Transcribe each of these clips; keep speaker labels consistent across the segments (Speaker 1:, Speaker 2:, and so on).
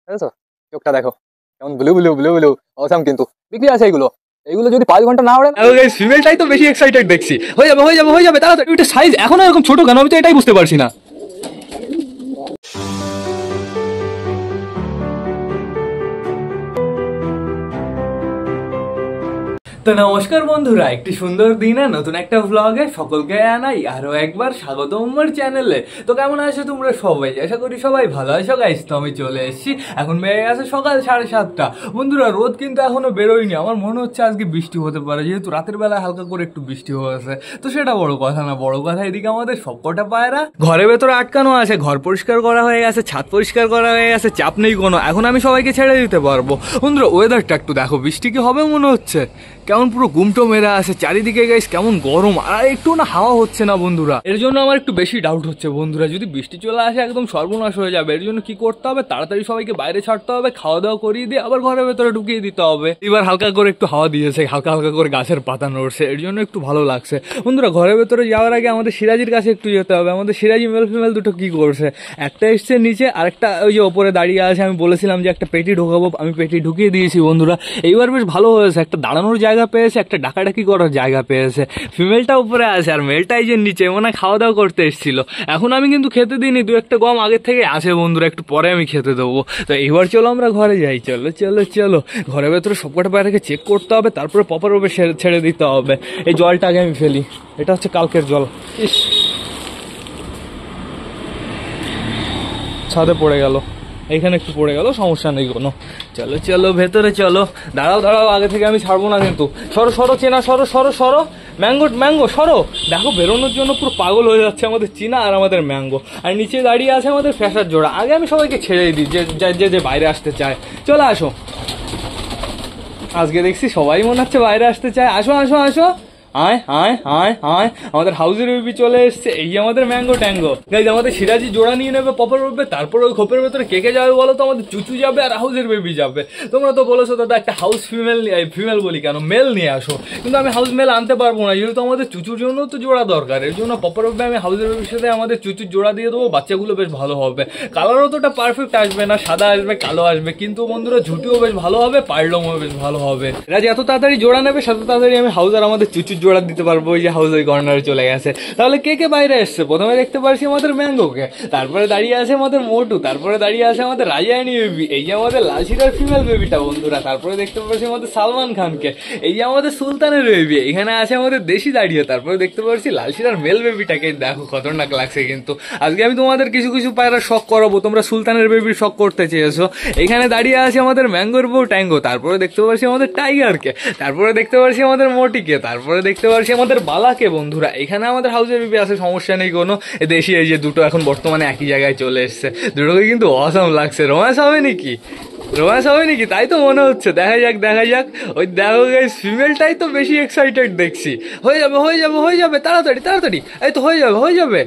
Speaker 1: বুঝেছো? চোখটা দেখো কেমন blue blue blue blue, awesome. কিন্তু বিক্রি আছে এগুলো, এইগুলো যদি 5 ঘন্টা না ওড়ে। ফিমেলটাই তো বেশি এক্সাইটেড দেখছি। হয়ে যাবে হয়ে যাবে হয়ে যাবে তাড়াতাড়ি। এটা সাইজ এখনো এরকম ছোট কেন, আমি তো এটাই বুঝতে পারছি না। তো নমস্কার বন্ধুরা, একটি সুন্দর দিনে নতুন একটা ব্লগে সকলকে জানাই আরো একবার স্বাগতম আমার চ্যানেলে। তো কেমন আছো তোমরা সবাই? আশা করি সবাই ভালো আছো গাইস। তো আমি চলে এসেছি, এখন বেড়ে গেছে সকাল 7:30। বন্ধুরা রোদ কিন্তু এখনো বেরোয়নি, আমার মনে হচ্ছে আজকে বৃষ্টি হতে পারে, যেহেতু রাতের বেলা হালকা করে একটু বৃষ্টি হয়েছে। তো সেটা বড় কথা না, বড় কথা এদিকে আমাদের সবকটা পায়রা ঘরের ভেতরে আটকানো আছে। ঘর পরিষ্কার করা হয়ে গেছে, ছাদ পরিষ্কার করা হয়ে গেছে, চাপ নেই কোনো। এখন আমি সবাইকে ছেড়ে দিতে পারবো। বন্ধুরা ওয়েদারটা একটু দেখো, বৃষ্টি কি হবে মনে হচ্ছে? কেমন পুরো গুমটো মেরা আছে চারিদিকে গাইস, কেমন গরম, আর একটু না হাওয়া হচ্ছে না বন্ধুরা। এর জন্য আমার একটু বেশি ডাউট হচ্ছে বন্ধুরা, যদি বৃষ্টি চলে আসে একদম সর্বনাশ হয়ে যাবে। এর জন্য কি করতে হবে, তাড়াতাড়ি সবাইকে বাইরে ছাড়তে হবে, খাওয়া দাওয়া করিয়ে দিয়ে আবার ঘরের ভেতরে ঢুকিয়ে দিতে হবে। এবার হালকা করে একটু হাওয়া দিয়েছে, হালকা হালকা করে গাছের পাতা নড়ছে, এর জন্য একটু ভালো লাগছে। বন্ধুরা ঘরের ভেতরে যাওয়ার আগে আমাদের সিরাজির কাছে একটু যেতে হবে। আমাদের সিরাজি মেল ফিমেল দুটো কি করছে, একটা এসছে নিচে, আরেকটা ওই যে ওপরে দাঁড়িয়ে আছে। আমি বলেছিলাম যে একটা পেটি ঢোকাবো, আমি পেটি ঢুকিয়ে দিয়েছি বন্ধুরা। এইবার বেশ ভালো হয়েছে, একটা দাঁড়ানোর জায়গা পেয়েছে, একটা ডাকাডাকি করার জায়গা পেয়েছে। ফিমেলটা উপরে আছে আর মেলটাই যে নিচে, মনে খাওয়া দাওয়া করতে এসেছিল। এখন আমি কিন্তু খেতে দিইনি, দু একটা গম আগের থেকে আছে বন্ধুরা, একটু পরে আমি খেতে দেবো। তো এইবার চলো আমরা ঘরে যাই, চলো চলো চলো। ঘরের ভেতরে সবকটা পায়রাকে চেক করতে হবে, তারপরে প্রপার ভাবে ছেড়ে দিতে হবে। এই জলটা আগে আমি ফেলি, এটা হচ্ছে কালকের জল। ইস, ছাদে পড়ে গেল, এইখানে একটু পড়ে গেল, সমস্যা নেই কোনো। চলো চলো ভেতরে চলো। দাঁড়াও দাঁড়াও, আগে থেকে আমি ছাড়বো না কিন্তু। সরো সরো চেনা, সরো সরো সরো। ম্যাঙ্গো ম্যাঙ্গো সরো। দেখো বেরোনোর জন্য পুরো পাগল হয়ে যাচ্ছে আমাদের চিনা আর আমাদের ম্যাঙ্গো। আর নিচে দাঁড়িয়ে আছে আমাদের ফ্যাশার জোড়া। আগে আমি সবাইকে ছেড়ে দিই, যে বাইরে আসতে চায় চলে আসো। আজকে দেখছি সবাই মনে হচ্ছে বাইরে আসতে চায়। আসো আসো আসো। আয় আয় আয় আয়, আমাদের হাউসের বেবি চলে এসছে। এই আমাদের ম্যাঙ্গো ট্যাঙ্গো গাইজ। আমাদের সিরাজি জোড়া নিয়ে নেবে, পপার উঠবে, তারপরে ওই খোপের ভেতরে কে যাবে বলো তো? আমাদের চুচু যাবে আর হাউসের বেবি যাবে। তোমরা তো বলেছো দাদা একটা হাউস ফিমেল বলি কেন, মেল নিয়ে আসো। কিন্তু আমি হাউস মেল আনতে পারবো না, যেহেতু আমাদের চুচুর জন্য তো জোড়া দরকার। এর জন্য পপার উঠবে আমি হাউসের বেবির সাথে আমাদের চুচুর জোড়া দিয়ে দেবো। বাচ্চাগুলো বেশ ভালো হবে। কালার অতটা পারফেক্ট আসবে না, সাদা আসবে কালো আসবে, কিন্তু বন্ধুরা ঝুটিও বেশ ভালো হবে, পারলমও বেশ ভালো হবে। এরা যে এত তাড়াতাড়ি জোড়া নেবে, সাথে তাড়াতাড়ি আমি হাউস আর আমাদের চুচুর জোড়া দিতে পারবো। ওই যে হাউস ওই কর্নারে চলে গেছে। তাহলে কে কে বাইরে এসছে? প্রথমে দেখতে পাচ্ছি আমাদের ম্যাঙ্গোকে, তারপরে দাঁড়িয়ে আছে আমাদের মোটু, তারপরে দাঁড়িয়ে আছে আমাদের রাজায়নী বেবি, এই যে আমাদের লালশিরার ফিমেল বেবিটা বন্ধুরা। তারপরে দেখতে পাচ্ছি আমাদের সালমান খানকে, এই যে আমাদের সুলতানের বেবি। এখানে আছে আমাদের দেশি দাঁড়িয়ে। তারপরে দেখতে পাচ্ছি লালশিরার মেল বেবিটাকে, দেখো খতরনাক লাগছে কিন্তু। আজকে আমি তোমাদের কিছু কিছু পায়রা শখ করাবো, তোমরা সুলতানের বেবির শখ করতে চেয়েছো। এখানে দাঁড়িয়ে আছে আমাদের ম্যাঙ্গোর বউ ট্যাঙ্গো, তারপরে দেখতে পাচ্ছি আমাদের টাইগারকে, তারপরে দেখতে পাচ্ছি আমাদের মোটিকে, তারপরে দেখতে পাচ্ছি আমাদের বালাকে বন্ধুরা। এখানে আমাদের হাউসের বেবি আছে, সমস্যা নেই কোনো। দেশি এই যে দুটো এখন বর্তমানে একই জায়গায় চলে এসছে, দুটোকে কিন্তু অসাম লাগছে। রোম্যান্স হবে নাকি, রোম্যান্স হবে নাকি তাই তো মনে হচ্ছে। দেখা যাক দেখা যাক। ওই দেখো গাইস, ফিমেলটাই তো বেশি এক্সাইটেড দেখছি। হয়ে যাবে হয়ে যাবে হয়ে যাবে, তাড়াতাড়ি তাড়াতাড়ি। এই তো হয়ে যাবে হয়ে যাবে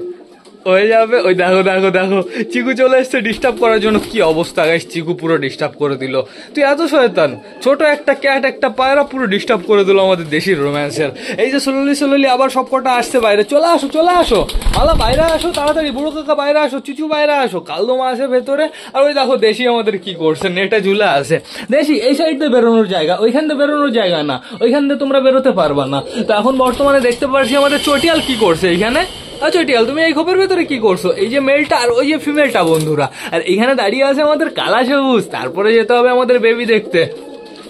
Speaker 1: হয়ে যাবে। ওই দেখো দেখো দেখো, চিকু চলে এসছে ডিস্টার্ব করার জন্য। কি অবস্থা গাইস, চিকু পুরো ডিস্টার্ব করে দিল। তুই এত শয়তান, ছোট একটা ক্যাট একটা পায়রা পুরো ডিস্টার্ব করে দিল আমাদের দেশি রোম্যান্সের। এই যে স্লোলি স্লোলি আবার সব কটা আসছে বাইরে। চলে আসো চলে আসো, আলা বাইরে আসো তাড়াতাড়ি। বুড়ো কাকা বাইরে আসো, চিচু বাইরে আসো, কালদমা আছে ভেতরে। আর ওই দেখো দেশি আমাদের কি করছে, নেটে ঝুলে আছে। দেশি এই সাইড দিয়ে বেরোনোর জায়গা, ওইখান দিয়ে বেরোনোর জায়গা না, ওইখান দিয়ে তোমরা বেরোতে পারবা না। তো এখন বর্তমানে দেখতে পাচ্ছি আমাদের চটিয়াল কি করছে এইখানে। আচ্ছা টিয়াল, তুমি এই খোপের ভেতরে কি করছো? এই যে মেলটা আর ওই যে ফিমেলটা বন্ধুরা। আর এখানে দাঁড়িয়ে আছে আমাদের কালা সবুজ। তারপরে যেতে হবে আমাদের বেবি দেখতে।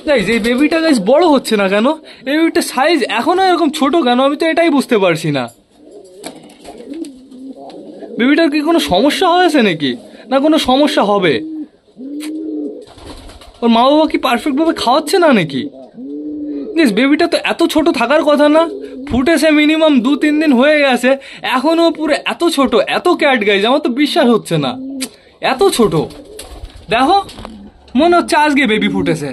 Speaker 1: গাইস এই বেবিটা গাইস বড় হচ্ছে না কেন? এই বেবিটা সাইজ এখনো এরকম ছোট কেন, আমি তো এটাই বুঝতে পারছি না। বেবিটার কি কোনো সমস্যা হয়েছে নাকি, না কোনো সমস্যা হবে? ওর মা বাবা কি পারফেক্ট ভাবে খাওয়াচ্ছে না নাকি? বেবিটা তো এত ছোট থাকার কথা না? ফুটেছে মিনিমাম 2-3 দিন হয়ে গেছে, এখনো পুরো এত ছোট, এত ক্যাট গাইজ। আমার তো বিশ্বাস হচ্ছে না, এত ছোট। দেখো মনে হচ্ছে আজকে বেবি ফুটেছে,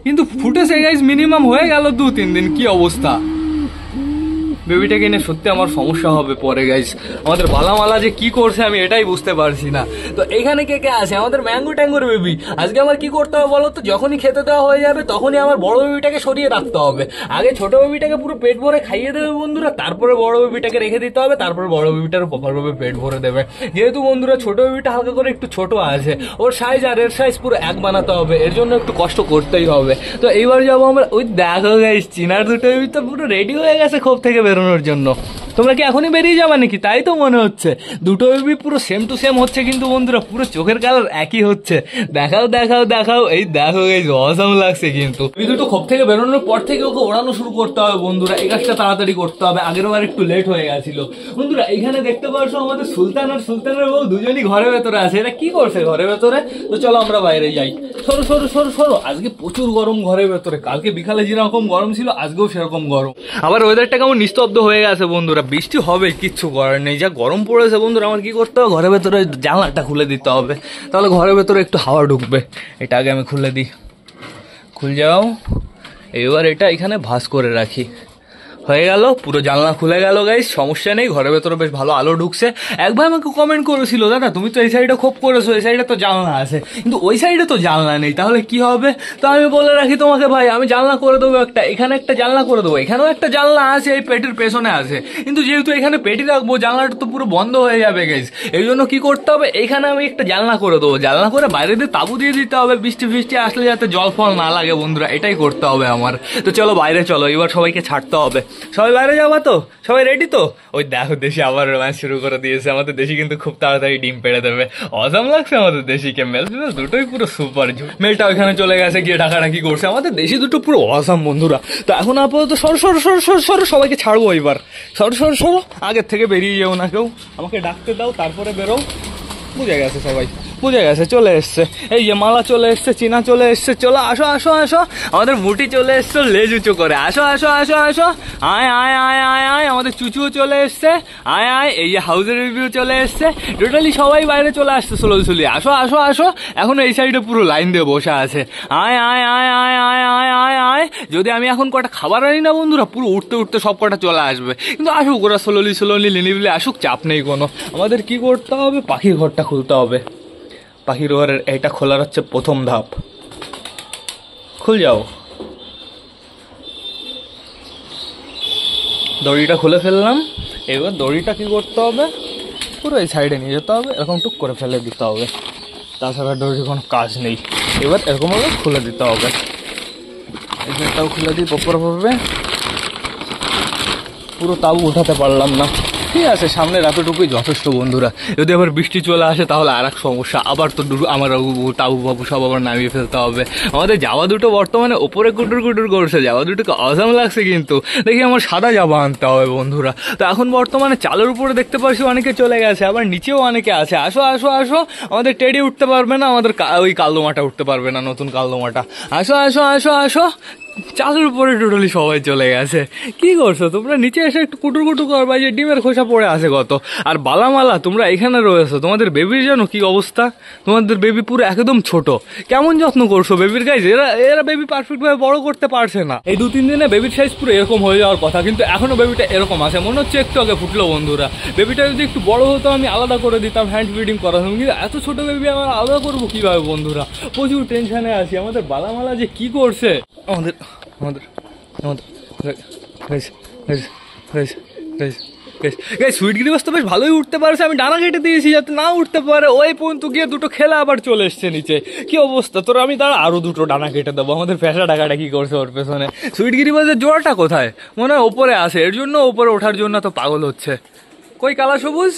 Speaker 1: কিন্তু ফুটেছে গাইজ মিনিমাম হয়ে গেল 2-3 দিন। কি অবস্থা বেবিটাকে নিয়ে সত্যি আমার সমস্যা হবে পরে গাইস। আমাদের বালামালা যে কি করছে আমি এটাই বুঝতে পারছি না। তো এখানে কে কে আছে? আমাদের ম্যাঙ্গো ট্যাঙ্গোর বেবি। আজকে আমার কি করতে হবে বলো তো? যখনই খেতে দেওয়া হয়ে যাবে তখনই আমার বড় বেবিটাকে সরিয়ে রাখতে হবে। আগে ছোট বেবিটাকে পুরো পেট ভরে খাইয়ে দেবে বন্ধুরা, তারপরে বড় বেবিটাকে রেখে দিতে হবে, তারপরে বড় বেবিটার প্রপারভাবে পেট ভরে দেবে। যেহেতু বন্ধুরা ছোট বেবিটা হালকা করে একটু ছোট আছে, ওর সাইজ আর এর সাইজ পুরো এক বানাতে হবে, এর জন্য একটু কষ্ট করতেই হবে। তো এইবার যাবো আমরা। ওই দেখো গাইস, চিনার দুটো বেবি তো পুরো রেডি হয়ে গেছে খোপ থেকে বেরোনোর জন্য। তোমরা কি এখনই বেরিয়ে যাবে নাকি? তাই তো মনে হচ্ছে। দুটো বেবি পুরো সেম টু সেম হচ্ছে, কিন্তু বন্ধুরা পুরো চোখের কালার একই হচ্ছে। দেখাও দেখাও দেখাও, এই দেখো গাইস, অসাম লাগছে কিন্তু। এই দুটো খোপ থেকে বেরোনোর পর থেকে ওকে ওড়ানো শুরু করতে হবে বন্ধুরা। এই কাজটা তাড়াতাড়ি করতে হবে, আগের বার একটু লেট হয়ে গেছিল বন্ধুরা। এখানে দেখতে পাচ্ছ আমাদের সুলতান আর সুলতানের বউ দুজনই ঘরের ভেতরে আছে। এটা কি করছে ঘরের ভেতরে? তো চলো আমরা বাইরে যাই। সরো সরো সরো সরো। আজকে প্রচুর গরম ঘরের ভেতরে। কালকে বিকালে যেরকম গরম ছিল আজকেও সেরকম গরম। আবার ওয়েদারটা কেমন নিস্তব্ধ হয়ে গেছে বন্ধুরা। বৃষ্টি হবে, কিচ্ছু করার নেই। যা গরম পড়েছে বন্ধুরা, আমার কি করতে হবে? ঘরের ভেতরে জানলাটা খুলে দিতে হবে, তাহলে ঘরের ভেতরে একটু হাওয়া ঢুকবে। এটা আগে আমি খুলে দিই। খুল যাও। এবার এটা এখানে ভাঁজ করে রাখি। হয়ে গেল, পুরো জানলা খুলে গেল গাইস, সমস্যা নেই। ঘরের ভেতরে বেশ ভালো আলো ঢুকছে। একবার আমাকে কমেন্ট করেছিল, দাদা তুমি তো এই সাইডে খুব করেছো, এই সাইডে তো জানলা আছে, কিন্তু ওই সাইডে তো জানলা নেই, তাহলে কি হবে? তো আমি বলে রাখি তোমাকে, ভাই আমি জানলা করে দেবো একটা, এখানে একটা জানলা করে দেবো, এখানেও একটা জানলা আছে, এই পেটির পেছনে আছে, কিন্তু যেহেতু এখানে পেটি রাখবো জানলাটা তো পুরো বন্ধ হয়ে যাবে গাইস। এই জন্য কি করতে হবে, এখানে আমি একটা জানলা করে দেবো। জানলা করে বাইরে দিয়ে তাবু দিয়ে দিতে হবে, বৃষ্টি ফিষ্টি আসলে যাতে জল ফল না লাগে বন্ধুরা, এটাই করতে হবে আমার। তো চলো বাইরে চলো, এবার সবাইকে ছাড়তে হবে। সবাই বাইরে যাবা তো? সবাই রেডি তো? ওই দেখো দেশি আবার রোম্যান্স শুরু করে দিয়েছে। আমাদের দেশি কিন্তু খুব তাড়াতাড়ি ডিম পেড়ে দেবে। অসাম লাগছে আমাদের দেশিকে। মেল ফিমেল দুটোই পুরো সুপার। মেলটা ওইখানে চলে গেছে, গিয়ে ডাকাডাকি করছে। আমাদের দেশি দুটো পুরো অসাম বন্ধুরা। তো এখন আপাতত সরো সরো সরো সরো সরো, সবাইকে ছাড়বো এবার। সরো সরো সরো, আগের থেকে বেরিয়ে যাও না কেউ, আমাকে ডাকতে দাও, তারপরে বেরো। বুঝে গেছে সবাই, বুঝে গেছে। চলে এসছে, এই যে মালা চলে এসছে, চিনা চলে এসছে। চলো আসো আসো আসো। আমাদের মুটি চলে এসছে লেজ উঁচু করে। আসো আসো আসো আসো। আয় আয় আয় আয় আয়। আমাদের চুচুও চলে এসছে। আয় আয়। এই যে হাউসের রিভিউ চলে এসছে। টোটালি সবাই বাইরে চলে আসছে স্লোলি। আসো আসো আসো। এখন এই সাইডে পুরো লাইন দিয়ে বসে আছে। আয় আয় আয় আয় আয় আয় আয় আয়। যদি আমি এখন কটা খাবার আনি না বন্ধুরা, পুরো উঠতে উঠতে সব কটা চলে আসবে। কিন্তু আসুক ওরা স্লোলি লিনিবিলি আসুক, চাপ নেই কোনো। আমাদের কি করতে হবে, পাখির ঘরটা খুলতে হবে। পাখির ঘরের এটা খোলার হচ্ছে প্রথম ধাপ। খুল যাও। দড়িটা খুলে ফেললাম। এবার দড়িটা কি করতে হবে, পুরো এই সাইডে নিয়ে যেতে হবে, এরকম টুক করে ফেলে দিতে হবে। তাছাড়া দড়ির কোনো কাজ নেই। এবার এরকমভাবে খুলে দিতে হবে। এটাও খুলে দিই প্রপারভাবে। পুরো তাবু উঠাতে পারলাম না, ঠিক আছে, সামনে এতটুকুই যথেষ্ট বন্ধুরা। যদি আবার বৃষ্টি চলে আসে তাহলে আর এক সমস্যা, আবার তো আমার তাবু বাবু সব আবার নামিয়ে ফেলতে হবে। আমাদের জামা দুটো বর্তমানে ওপরে কুটুর কুটুর করছে, জামা দুটোকে অসাম লাগছে, কিন্তু দেখি আমার সাদা জামা আনতে হবে বন্ধুরা। তো এখন বর্তমানে চালের উপরে দেখতে পাচ্ছি অনেকে চলে গেছে, আবার নিচেও অনেকে আছে। আসো আসো আসো। আমাদের টেডি উঠতে পারবে না, আমাদের ওই কালদমাটা উঠতে পারবে না, নতুন কালদমাটা। আসো আসো আসো আসো। চালের উপরে টোটালি সবাই চলে গেছে। কি করছো তোমরা? নিচে এসে একটু কুটুর কুটুর করবা, যে ডিমের খোসা পড়ে আছে কত। আর বালামালা তোমরা এখানে রয়েছো, তোমাদের বেবির জানো কি অবস্থা? তোমাদের বেবি পুরো একদম ছোট। কেমন যত্ন করছো বেবির গাইজ? এরা বেবি পারফেক্ট ভাবে বড় করতে পারছে না। এই 2-3 দিনে বেবির সাইজ পুরো এরকম হয়ে যাওয়ার কথা, কিন্তু এখনো বেবিটা এরকম আছে। মনে হচ্ছে একটু আগে ফুটলো বন্ধুরা। বেবিটা যদি একটু বড় হতো আমি আলাদা করে দিতাম, হ্যান্ড ফিডিং করাতাম, কিন্তু এত ছোট বেবি আমার আলাদা করবো কিভাবে বন্ধুরা? প্রচুর টেনশনে আছি। আমাদের বালামালা যে কি করছে, আমাদের আমাদের আমাদের সুইটগিরি বস তো বেশ ভালোই উঠতে পারছে। আমি ডানা কেটে দিয়েছি যাতে না উঠতে পারে, ওই পর্যন্ত গিয়ে দুটো খেলা আবার চলে এসছে নিচে। কি অবস্থা তোর? আমি তার আরো দুটো ডানা কেটে দেবো। আমাদের ফ্যাসা টাকাটা কি করছে ওর পেছনে? সুইটগিরি বসের জোড়াটা কোথায়? মনে হয় ওপরে আসে, এর জন্য ওপরে ওঠার জন্য তো পাগল হচ্ছে। কই কালা সবুজ?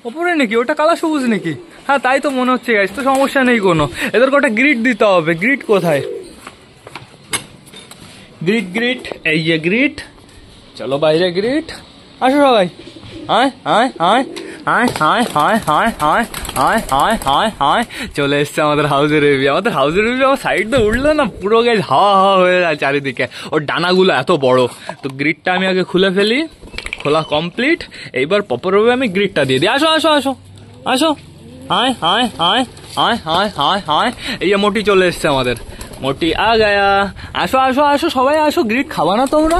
Speaker 1: ওপরে নাকি? ওটা কালা সবুজ নাকি? হ্যাঁ তাই তো মনে হচ্ছে গাইস। তো সমস্যা নেই কোনো, এদের কটা গ্রিড দিতে হবে। গ্রিড কোথায়? গ্রিট গ্রিট, এই যে গ্রিট। চলো বাইরে গ্রিট। আসো সবাই। আয় আয় আয় আয় আয় আয় আয় আয় আয় আয় আয় আয়। চলে এসছে আমাদের হাউসের বেবি। আমাদের হাউসের বেবি আমার সাইড দিয়ে উঠলো না, পুরো গাইজ হাওয়া হাওয়া হয়ে যায় চারিদিকে। ওর ডানাগুলো এত বড়। তো গ্রিটটা আমি আগে খুলে ফেলি। খোলা কমপ্লিট। এইবার প্রপারভাবে আমি গ্রিটটা দিয়ে দিই। আসো আসো আসো আসো। আয় আয় আয় আয় আয় আয় আয়। এই যে মোটি চলে এসছে আমাদের। মোটি আ গায়া। আসো আসো আসো সবাই আসো। গ্রিট খাবা না তোমরা?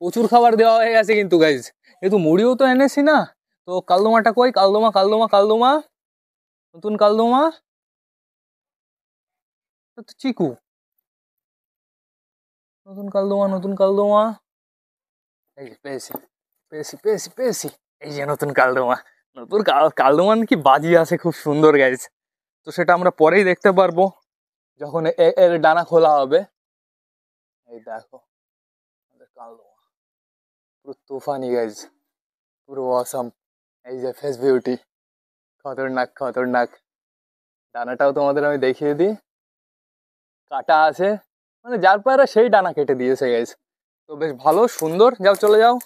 Speaker 1: প্রচুর খাবার দেওয়া হয়ে গেছে কিন্তু গাইজ, যেহেতু মুড়িও তো এনেছি না। তো কালদোমাটা কই, কালদোমা কালদোমা কালদোমা, নতুন কালদোমা তো চিকু, নতুন কালদোমা নতুন কালদোমা, এই যে পেয়েছি পেয়েছি পেয়েছি পেয়েছি, এই যে নতুন কালদোমা। নতুন কালদোমা কি বাজি আছে খুব সুন্দর গাইজ। তো সেটা আমরা পরেই দেখতে পারবো যখন এর ডানা খোলা হবে। এই দেখো কালদোমা পুরো তুফানি গাইজ, পুরো অসাম। এই যে ফেস বিউটি, খতরনাক খতরনাক। ডানাটাও তোমাদের আমি দেখিয়ে দিই, কাটা আছে, মানে যার পায়রা সেই ডানা কেটে দিয়েছে গাইজ। তো বেশ ভালো সুন্দর, যাও চলে যাও।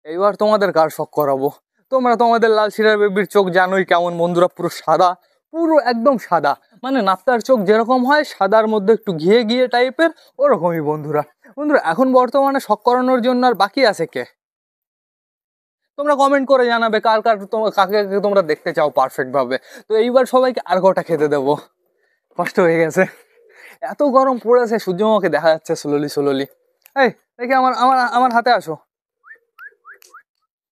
Speaker 1: এইবার তোমাদের কার শখ করাবো। তোমরা তোমাদের লাল শিরার বেবির চোখ জানোই কেমন বন্ধুরা, পুরো সাদা, পুরো একদম সাদা, মানে নাপ্তার চোখ যেরকম হয় সাদার মধ্যে একটু ঘিয়ে ঘিয়ে টাইপের, ওরকমই বন্ধুরা। বন্ধুরা এখন বর্তমানে শখ করানোর জন্য আর বাকি আছে কে? তোমরা কমেন্ট করে জানাবে কার কার কাকে তোমরা দেখতে চাও পারফেক্ট ভাবে। তো এইবার সবাইকে আর কটা খেতে দেবো, কষ্ট হয়ে গেছে, এত গরম পড়েছে, সূর্যমাকে দেখা যাচ্ছে স্লোলি স্লোলি। এই দেখি আমার আমার আমার হাতে আসো,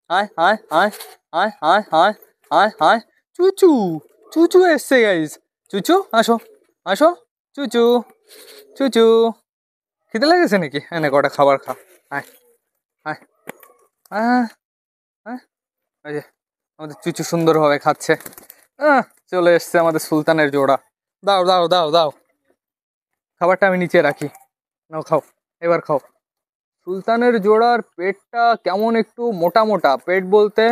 Speaker 1: আয় আয় আয় আয় আয় আয় আয় আয়, চুচু চুচু এসছে গাইজ, চুচু আসো আসো, চুচু চুচু, খিদে লেগেছে নাকি? এনে কটা খাবার খা, আয় আয় আয় আয়। এই যে আমাদের চুচু সুন্দরভাবে খাচ্ছে। চলে এসছে আমাদের সুলতানের জোড়া, দাও দাও দাও দাও, খাবারটা আমি নিচে রাখি, নাও খাও, এবার খাও। সুলতানের জোড়ার পেটটা কেমন একটু মোটা মোটা, পেট বলতে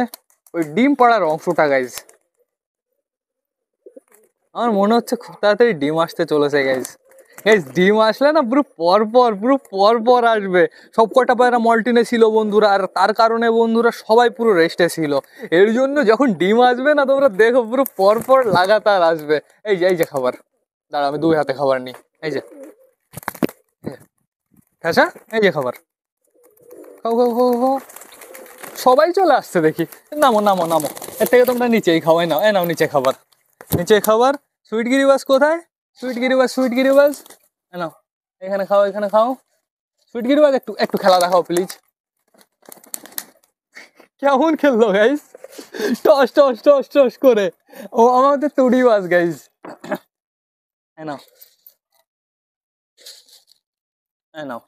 Speaker 1: ওই ডিম পাড়ার অংশটা গাইজ। আমার মনে হচ্ছে খুব তাড়াতাড়ি ডিম আসতে চলেছে গাইজ। গাইজ ডিম আসলে না পুরো পর পর আসবে। সব কটা পায়রা মল্টিনে ছিল বন্ধুরা, আর তার কারণে বন্ধুরা সবাই পুরো রেস্টে ছিল। এর জন্য যখন ডিম আসবে না তোমরা দেখো পুরো পর লাগাতার আসবে। এই যে খাবার, দাঁড়া আমি 2 হাতে খাবার নিই। এই যে আচ্ছা, এই যে খাবার, খাও খাও খাও খাও। সবাই চলে আসছে দেখি, নামো নামো নামো, এর থেকে তোমরা নিচেই খাওয়াই নাও, নাও নিচে খাবার, নিচে খাবার। সুইট গিরিবাস কোথায়? সুইট গিরিবাস সুইট গিরিবাস, নাও এখানে খাও এখানে খাও। সুইট গিরিবাস একটু একটু খেলা দেখাও প্লিজ। কেমন খেললো guys, toss toss toss toss করে। ও আমাদের তুড়িবাস গাইজ। নাও নাও।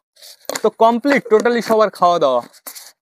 Speaker 1: তো কমপ্লিট টোটালি সবার খাওয়া দাওয়া।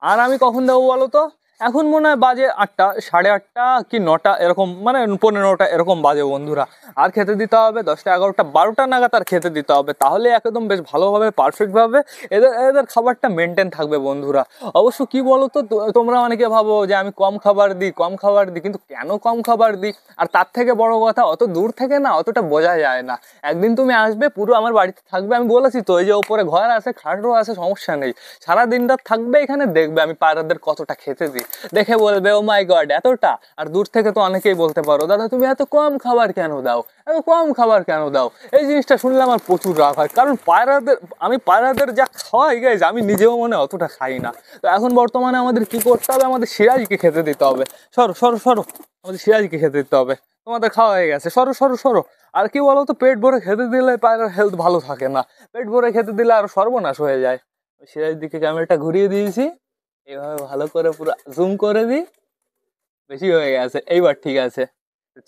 Speaker 1: আর আমি কখন দেবো বলো তো? এখন মনে হয় বাজে 8টা, 8:30 কি 9টা এরকম, মানে 15টা এরকম বাজে বন্ধুরা। আর খেতে দিতে হবে 10টা 11টা 12টা নাগাদ আর খেতে দিতে হবে, তাহলে একদম বেশ ভালোভাবে পারফেক্টভাবে এদের এদের খাবারটা মেনটেন থাকবে বন্ধুরা। অবশ্য কি বলো তো, তোমরা অনেকে ভাবো যে আমি কম খাবার দিই, কিন্তু কেন কম খাবার দিই? আর তার থেকে বড় কথা, অত দূর থেকে না অতটা বোঝা যায় না। একদিন তুমি আসবে, পুরো আমার বাড়িতে থাকবে, আমি বলেছি তো এই যে ওপরে ঘর আছে, খাটও আছে, সমস্যা নেই। সারা দিনটা থাকবে এখানে, দেখবে আমি পায়রাদের কতটা খেতে দিই, দেখে বলবে ও মাই গড এতটা। আর দূর থেকে তো অনেকেই বলতে পারো দাদা তুমি এত কম খাবার কেন দাও, এত কম খাবার কেন দাও। এই জিনিসটা শুনলে আমার প্রচুর রাগ হয়, কারণ আমি পায়রাদের যা খাওয়াই গাইজ, আমি নিজেও মনে অতটা খাই না। তো এখন বর্তমানে আমাদের কি করতে হবে, আমাদের সিরাজকে খেতে দিতে হবে। সরো সরো সরো, আমাদের সিরাজকে খেতে দিতে হবে। তোমাদের খাওয়া হয়ে গেছে, সরো সরো সরো। আর কি বলো তো, পেট ভরে খেতে দিলে পায়রার হেলথ ভালো থাকে না, পেট ভরে খেতে দিলে আর সর্বনাশ হয়ে যায়। সিরাজ দিকে ক্যামেরাটা ঘুরিয়ে দিয়েছি, এইভাবে ভালো করে পুরো জুম করে দিই। বেশি হয়ে গেছে, এইবার ঠিক আছে।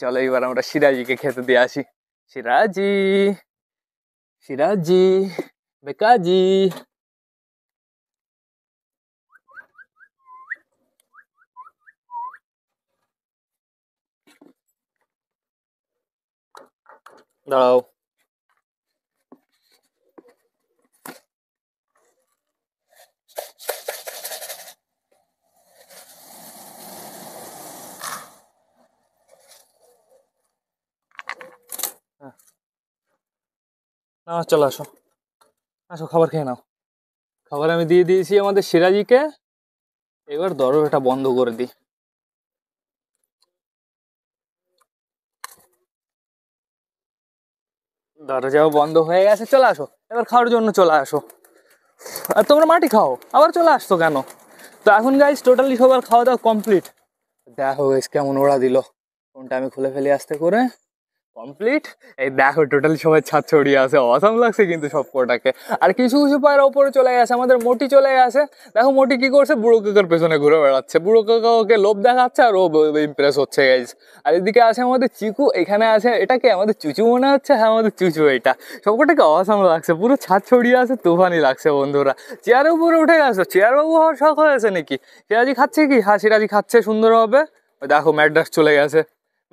Speaker 1: চলো এইবার আমরা সিরাজিকে খেতে দিয়ে আসি। সিরাজি সিরাজি বেকাজি। দাঁড়াও, না চলো আসো আসো, খাবার খেয়ে নাও। খাবার আমি দিয়ে দিয়েছি আমাদের সিরাজিকে, এবার দরজাটা বন্ধ করে দিই। দরজাও বন্ধ হয়ে গেছে, চলে আসো এবার খাওয়ার জন্য চলে আসো। আর তোমরা মাটি খাও, আবার চলে আসতো কেন? তো এখন গাইজ টোটালি সবার খাওয়া দাওয়া কমপ্লিট। দেখো গাইজ কেমন ওড়া দিল, ফোনটা আমি খুলে ফেলি আস্তে করে। কমপ্লিট। এই দেখো টোটালি সবাই ছাদ ছড়িয়ে আছে, অসাম লাগছে কিন্তু সব কটাকে। আর কিছু কিছু পায়রা ওপরে চলে গেছে, আমাদের মোটি চলে গেছে। দেখো মোটি কি করছে, বুড়ো কাকার পেছনে ঘুরে বেড়াচ্ছে, বুড়ো কাকা ওকে লোভ দেখাচ্ছে আর ও ইমপ্রেস হচ্ছে গাইজ। আর এদিকে আছে আমাদের চিকু, এখানে আছে এটাকে আমাদের চুচু মনে হচ্ছে, হ্যাঁ আমাদের চুচু এটা। সবকটাকে অসাম লাগছে, পুরো ছাদ ছড়িয়ে আছে, তুফানি লাগছে বন্ধুরা। চেয়ারের উপরে উঠে গেছো, চেয়ার বাবু হওয়ার শখ হয়েছে নাকি? সিরাজি খাচ্ছে কি? হ্যাঁ সিরাজি খাচ্ছে সুন্দরভাবে। দেখো ম্যাড্রাস চলে গেছে,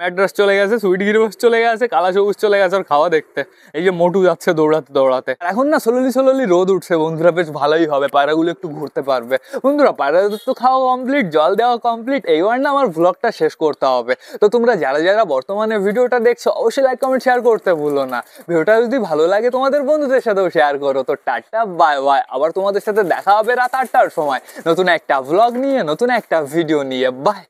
Speaker 1: ম্যাড্রাস চলে গেছে, সুইট গিরবাস চলে গেছে, কালা সবুজ চলে গেছে ওর খাওয়া দেখতে। এই যে মোটু যাচ্ছে দৌড়াতে দৌড়াতে। আর এখন না স্লোলি রোদ উঠছে বন্ধুরা, বেশ ভালোই হবে, পায়রাগুলো একটু ঘুরতে পারবে। বন্ধুরা পায়রাদের তো খাওয়া কমপ্লিট, জল দেওয়া কমপ্লিট, এইবার না আমার ব্লগটা শেষ করতে হবে। তো তোমরা যারা যারা বর্তমানে ভিডিওটা দেখছো অবশ্যই লাইক কমেন্ট শেয়ার করতে ভুলো না। ভিডিওটা যদি ভালো লাগে তোমাদের বন্ধুদের সাথেও শেয়ার করো। তো টাটা বাই বাই, আবার তোমাদের সাথে দেখা হবে রাত 8টার সময় নতুন একটা ব্লগ নিয়ে, নতুন একটা ভিডিও নিয়ে। বাই।